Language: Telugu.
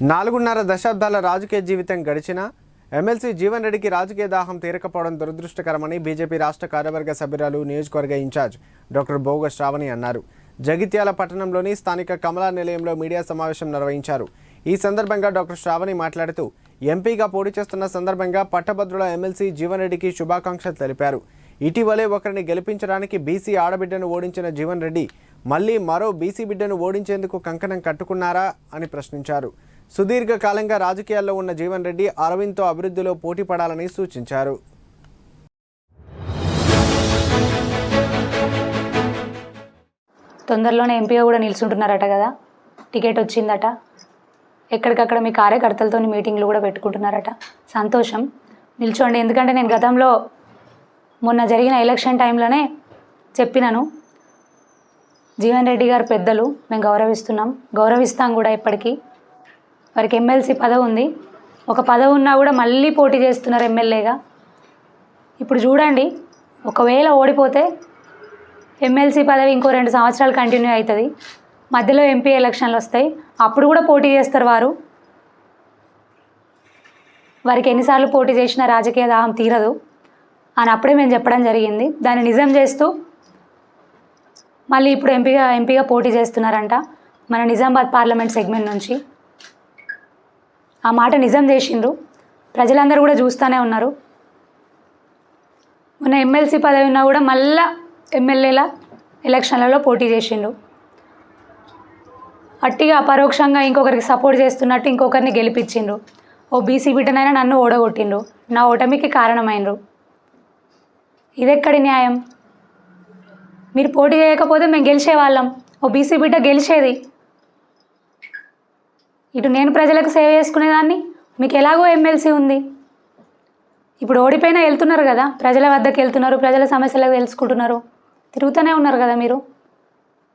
4.5 దశాబ్దాల రాజకీయ జీవితం గడిచిన ఎమ్మెల్సీ జీవన్ రెడ్డికి రాజకీయ దాహం తీరకపోవడం దురదృష్టకరమని బీజేపీ రాష్ట్ర కార్యవర్గ సభ్యురాలు నియోజకవర్గ ఇన్ఛార్జ్ డాక్టర్ బోగ శ్రావణి అన్నారు. జగిత్యాల పట్టణంలోని స్థానిక కమలా నిలయంలో మీడియా సమావేశం నిర్వహించారు. ఈ సందర్భంగా డాక్టర్ శ్రావణి మాట్లాడుతూ ఎంపీగా పోటీ చేస్తున్న సందర్భంగా పట్టభద్రుల ఎమ్మెల్సీ జీవన్ రెడ్డికి శుభాకాంక్షలు తెలిపారు. ఇటీవలే ఒకరిని గెలిపించడానికి బీసీ ఆడబిడ్డను ఓడించిన జీవన్ రెడ్డి మళ్లీ మరో బీసీ బిడ్డను ఓడించేందుకు కంకణం కట్టుకున్నారా అని ప్రశ్నించారు. సుదీర్ఘకాలంగా రాజకీయాల్లో ఉన్న జీవన్ రెడ్డి అరవింద్తో అభివృద్ధిలో పోటీ పడాలని సూచించారు. తొందరలోనే ఎంపీగా కూడా నిల్చుంటున్నారట కదా, టికెట్ వచ్చిందట. ఎక్కడికక్కడ మీ కార్యకర్తలతో మీటింగ్లు కూడా పెట్టుకుంటున్నారట. సంతోషం, నిల్చోండి. ఎందుకంటే నేను గతంలో మొన్న జరిగిన ఎలక్షన్ టైంలోనే చెప్పినాను, జీవన్ రెడ్డి గారు పెద్దలు, మేము గౌరవిస్తాం కూడా. ఇప్పటికీ వారికి ఎమ్మెల్సీ పదవి ఉంది. ఒక పదవి ఉన్నా కూడా మళ్ళీ పోటీ చేస్తున్నారు ఎమ్మెల్యేగా. ఇప్పుడు చూడండి, ఒకవేళ ఓడిపోతే ఎమ్మెల్సీ పదవి ఇంకో 2 సంవత్సరాలు కంటిన్యూ అవుతుంది. మధ్యలో ఎంపీ ఎలక్షన్లు వస్తాయి, అప్పుడు కూడా పోటీ చేస్తారు వారు. వారికి ఎన్నిసార్లు పోటీ చేసినా రాజకీయ దాహం తీరదు అని అప్పుడే మేము చెప్పడం జరిగింది. దాన్ని నిజం చేస్తూ మళ్ళీ ఇప్పుడు ఎంపీగా పోటీ చేస్తున్నారంట మన నిజామాబాద్ పార్లమెంట్ సెగ్మెంట్ నుంచి. ఆ మాట నిజం చేసిండ్రు, ప్రజలందరూ కూడా చూస్తూనే ఉన్నారు. మొన్న ఎమ్మెల్సీ పదవి ఉన్నా కూడా మళ్ళా ఎమ్మెల్యేల ఎలక్షన్లలో పోటీ చేసిండు. అట్టిగా అపరోక్షంగా ఇంకొకరికి సపోర్ట్ చేస్తున్నట్టు ఇంకొకరిని గెలిపించిండ్రు. ఓ బీసీ బిడ్డనైనా నన్ను ఓడగొట్టిండ్రు, నా ఓటమికి కారణమైనరు. ఇదెక్కడి న్యాయం? మీరు పోటీ చేయకపోతే మేము గెలిచేవాళ్ళం, ఓ బీసీ బిడ్డ గెలిచేది. ఇటు నేను ప్రజలకు సేవ చేసుకునేదాన్ని, మీకు ఎలాగో ఎమ్మెల్సీ ఉంది. ఇప్పుడు ఓడిపోయినా వెళ్తున్నారు కదా, ప్రజల వద్దకు వెళ్తున్నారు, ప్రజల సమస్యలకు తెలుసుకుంటున్నారు, తిరుగుతూనే ఉన్నారు కదా మీరు.